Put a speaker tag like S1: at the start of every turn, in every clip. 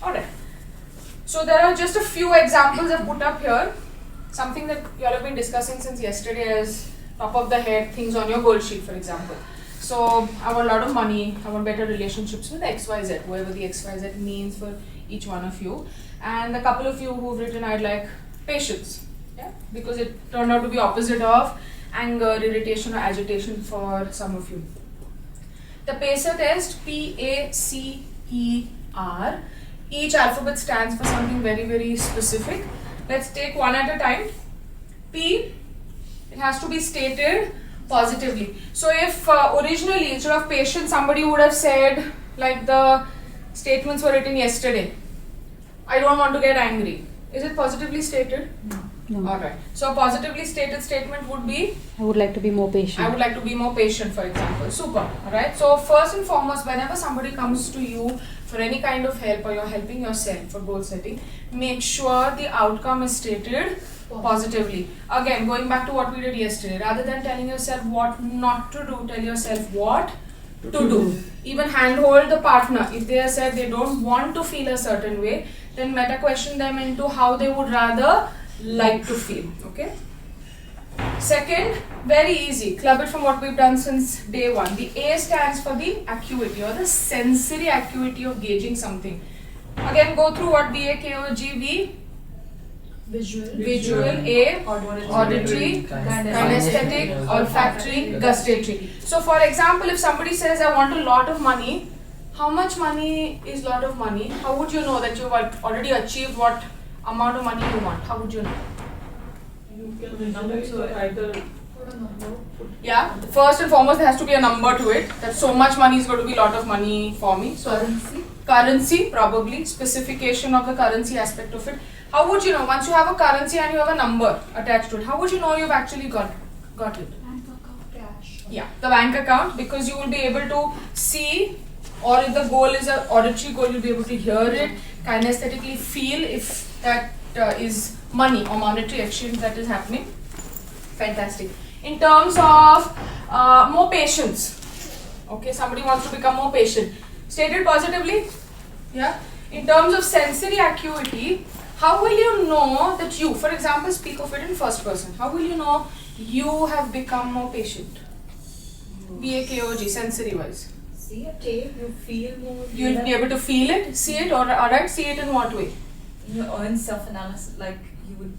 S1: Alright. So there are just a few examples I've put up here. Something that you all have been discussing since yesterday as top of the head things on your goal sheet, for example. So I want a lot of money, I want better relationships with XYZ, whatever the XYZ means for each one of you. And a couple of you who've written, I'd like patience, yeah, because it turned out to be opposite of anger, irritation or agitation for some of you. The PACER test, P-A-C-E-R, each alphabet stands for something very, very specific. Let's take one at a time. P, it has to be stated positively. So if originally instead of patience somebody would have said, like the statements were written yesterday, I don't want to get angry. Is it positively stated?
S2: No.
S1: Alright. So a positively stated statement would be,
S2: I would like to be more patient.
S1: I would like to be more patient, for example. Super. Alright. So first and foremost, whenever somebody comes to you for any kind of help or you're helping yourself for goal setting, make sure the outcome is stated positively. Again, going back to what we did yesterday, rather than telling yourself what not to do, tell yourself what to do. Even handhold the partner. If they have said they don't want to feel a certain way, then meta question them into how they would rather like to feel. Okay. Second, very easy. Club it from what we've done since day one. The A stands for the acuity or the sensory acuity of gauging something. Again, go through what B-A-K-O-G-V. Visual, A, auditory, kinesthetic, olfactory, gustatory. So for example, if somebody says I want a lot of money, how much money is lot of money? How would you know that you've already achieved what amount of money you want? How would you know?
S3: You can visualize or either put a number.
S1: Yeah, first and foremost there has to be a number to it. That so much money is going to be lot of money for me. So currency probably, specification of the currency aspect of it. How would you know once you have a currency and you have a number attached to it? How would you know you've actually got it?
S3: Bank account, cash.
S1: Yeah, the bank account, because you will be able to see, or if the goal is an auditory goal, you'll be able to hear it, kinesthetically feel if that is money or monetary exchange that is happening. Fantastic. In terms of more patience, okay, somebody wants to become more patient. Stated positively, yeah. In terms of sensory acuity, how will you know that you, for example, speak of it in first person. How will you know you have become more patient? B-A-K-O-G, sensory wise.
S3: See a tape, you feel more.
S1: You'll be able to feel it, see it, or alright, see it in what way?
S3: In your own self-analysis, like you would know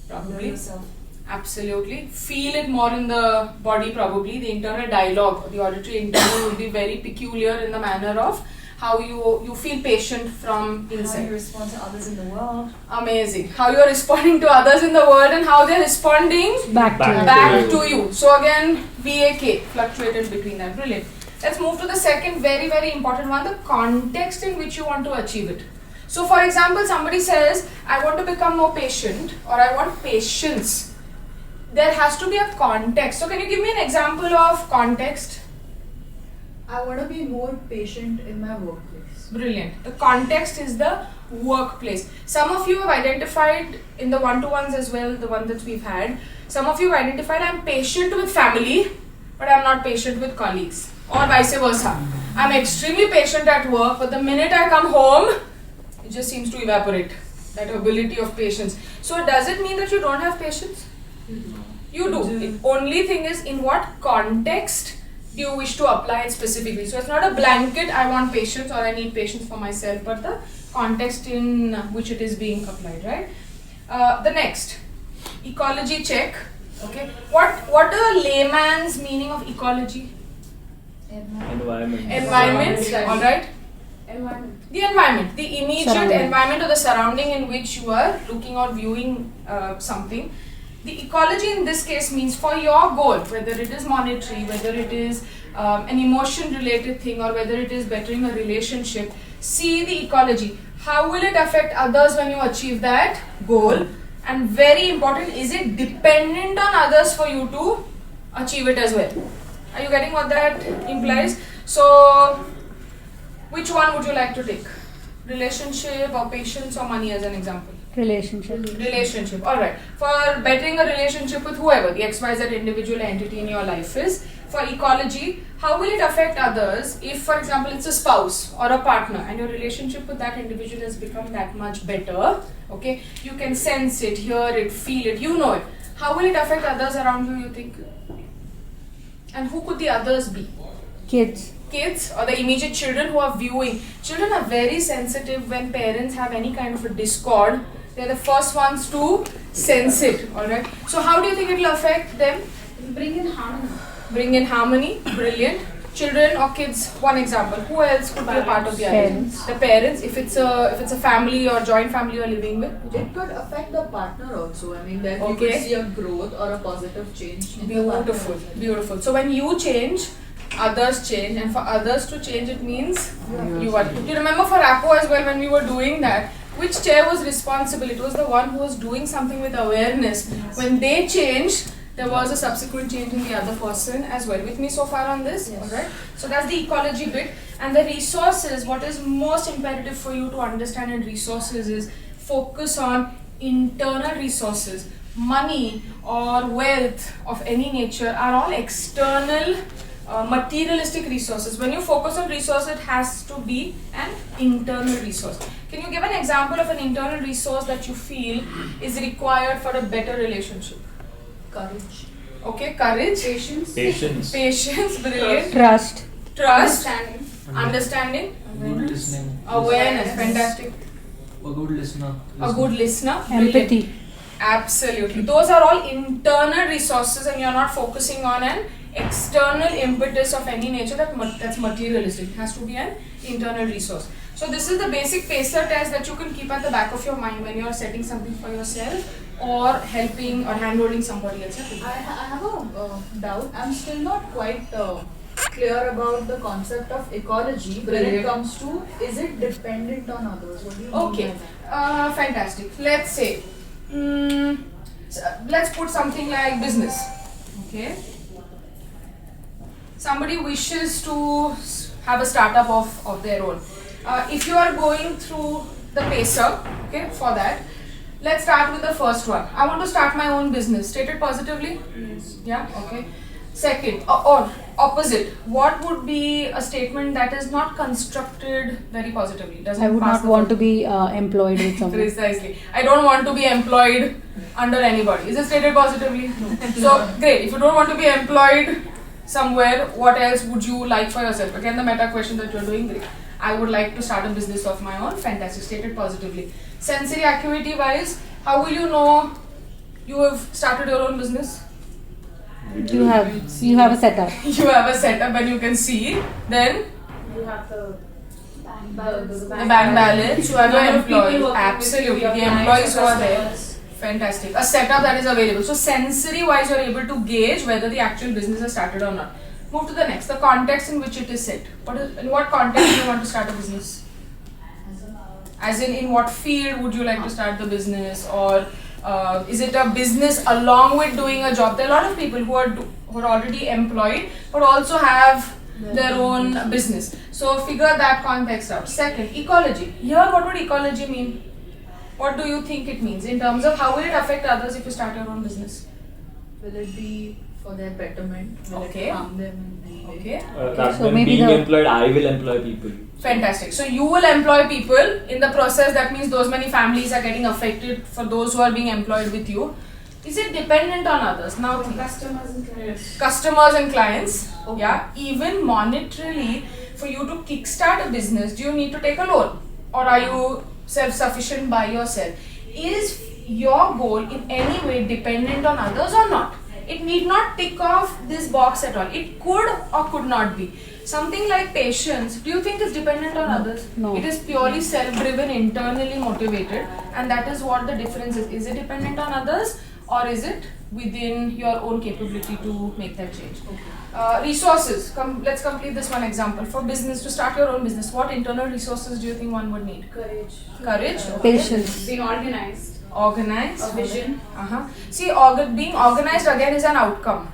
S1: Probably.
S3: yourself.
S1: Absolutely. Feel it more in the body probably. The internal dialogue, the auditory internal will be very peculiar in the manner of how you feel patient from
S3: How
S1: inside.
S3: you respond to others in the world.
S1: Amazing. How you are responding to others in the world and how they are responding
S2: Back to
S1: back to you. So again, VAK fluctuated between that. Brilliant. Let's move to the second very, very important one, the context in which you want to achieve it. So for example, somebody says, I want to become more patient or I want patience. There has to be a context. So can you give me an example of context?
S3: I want to be more patient in my workplace.
S1: Brilliant. The context is the workplace. Some of you have identified in the one-to-ones as well, the one that we've had. Some of you have identified I'm patient with family, but I'm not patient with colleagues. Or vice versa. I'm extremely patient at work, but the minute I come home, it just seems to evaporate. That ability of patience. So does it mean that you don't have patience? You do. The only thing is in what context do you wish to apply it specifically. So it's not a blanket, I want patience or I need patience for myself, but the context in which it is being applied, right? The next, ecology check. Okay. What are layman's meaning of ecology?
S4: Environment.
S1: Environment, alright?
S3: Environment.
S1: The environment, the immediate
S2: Surrounding.
S1: environment or the surrounding in which you are looking or viewing something. The ecology in this case means for your goal, whether it is monetary, whether it is an emotion related thing or whether it is bettering a relationship, see the ecology. How will it affect others when you achieve that goal? And very important, is it dependent on others for you to achieve it as well? Are you getting what that implies? So, which one would you like to take? Relationship or patience or money as an example?
S2: Relationship.
S1: Relationship. Alright. For bettering a relationship with whoever the XYZ individual entity in your life is, for ecology, how will it affect others if, for example, it's a spouse or a partner and your relationship with that individual has become that much better, okay? You can sense it, hear it, feel it, you know it. How will it affect others around you, you think? And who could the others be?
S2: Kids.
S1: Kids or the immediate children who are viewing. Children are very sensitive when parents have any kind of a discord. They're the first ones to sense it, alright? So how do you think it will affect them?
S3: Bring in harmony.
S1: Bring in harmony, brilliant. Children or kids, one example. Who else could be a part of the
S2: Parents.
S1: idea? The parents, if it's a family or joint family you're living with.
S3: It could affect the partner also. I mean, that you
S1: Okay.
S3: could see a growth or a positive change in the partner.
S1: Beautiful, beautiful. So when you change, others change, and for others to change, it means you are. Do you remember for Apple as well when we were doing that? Which chair was responsible? It was the one who was doing something with awareness.
S3: Yes.
S1: When they changed, there was a subsequent change in the other person as well. With me so far on this?
S3: Yes.
S1: Alright. So that's the ecology bit. And the resources, what is most imperative for you to understand in resources is focus on internal resources. Money or wealth of any nature are all external materialistic resources. When you focus on resource, it has to be an internal resource. Can you give an example of an internal resource that you feel is required for a better relationship?
S3: Courage.
S1: Okay, courage, patience, brilliant,
S2: Trust.
S1: trust, understanding,
S5: Good listening.
S1: awareness, fantastic,
S5: A good listener.
S1: a good listener, brilliant.
S2: Empathy.
S1: Absolutely. Those are all internal resources and you're not focusing on an external impetus of any nature that's materialistic. It has to be an internal resource. So this is the basic PACER test that you can keep at the back of your mind when you're setting something for yourself or helping or handholding somebody else.
S3: I have a doubt. I'm still not quite clear about the concept of ecology when it
S1: Brilliant.
S3: comes to, is it dependent on others? What do you mean
S1: Okay,
S3: by that?
S1: fantastic. Let's say, let's put something like business. Okay. Somebody wishes to have a startup of their own. If you are going through the PACER, okay, for that, let's start with the first one. I want to start my own business. State it positively?
S3: Yes.
S1: Yeah, okay. Second, or opposite, what would be a statement that is not constructed very positively? Doesn't
S2: I would
S1: pass
S2: not
S1: the
S2: want to
S1: filter?
S2: be employed with someone.
S1: Precisely. I don't want to be employed under anybody. Is it stated positively? No. So, great. If you don't want to be employed somewhere, what else would you like for yourself? Again, the meta question that you're doing, great. I would like to start a business of my own. Fantastic. Stated positively. Sensory acuity wise, how will you know you have started your own business?
S2: You have a setup.
S1: You have a setup and you can see. Then
S3: You have the
S1: the bank balance, you have your employees. Absolutely. The employees who are there. Fantastic. A setup that is available. So sensory wise, you're able to gauge whether the actual business has started or not. Move to the next. The context in which it is set. In what context do you want to start a business? As in what field would you like to start the business, or is it a business along with doing a job? There are a lot of people who are already employed but also have their own business. So figure that context out. Second, ecology. Here, what would ecology mean? What do you think it means in terms of how will it affect others if you start your own business?
S3: Will it be for their betterment? Will
S1: Okay.
S3: it harm them in any way?
S1: Okay.
S4: Rather
S2: So
S4: than
S2: maybe
S4: being
S2: the-
S4: employed, I will employ people.
S1: Fantastic. So you will employ people in the process. That means those many families are getting affected for those who are being employed with you. Is it dependent on others? Now think.
S3: Customers and clients.
S1: Customers and clients.
S3: Okay.
S1: Yeah. Even monetarily, for you to kickstart a business, do you need to take a loan, or are you self-sufficient by yourself? Is your goal in any way dependent on others or not? It need not tick off this box at all. It could or could not be. Something like patience, do you think is dependent on others?
S2: No.
S1: It is purely self-driven, internally motivated, and that is what the difference is. Is it dependent on others, or is it within your own capability to make that change? Resources. Let's complete this one example. For business, to start your own business, what internal resources do you think one would need?
S3: Courage.
S1: Courage. Okay.
S2: Patience.
S3: Being organized.
S1: Organized.
S3: A vision.
S1: See, being organized again is an outcome.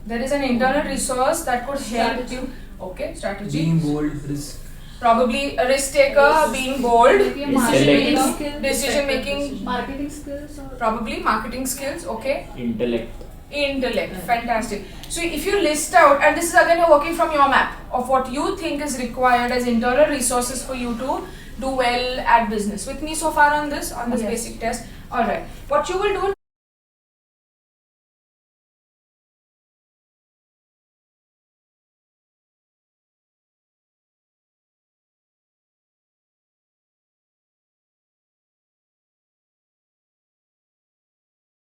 S1: There is an internal resource that could help
S3: Strategy.
S1: you. Okay, strategy.
S5: Being bold, risk.
S1: Probably a risk taker, being bold,
S3: Maybe a
S4: Marketing
S3: marketing skills.
S1: decision making,
S3: Marketing skills or
S1: probably marketing skills. Okay,
S4: Intellect.
S1: Intellect. Fantastic. So if you list out, and this is again you're working from your map of what you think is required as internal resources for you to do well at business. With me so far on this
S3: Yes.
S1: basic test. Alright. What you will do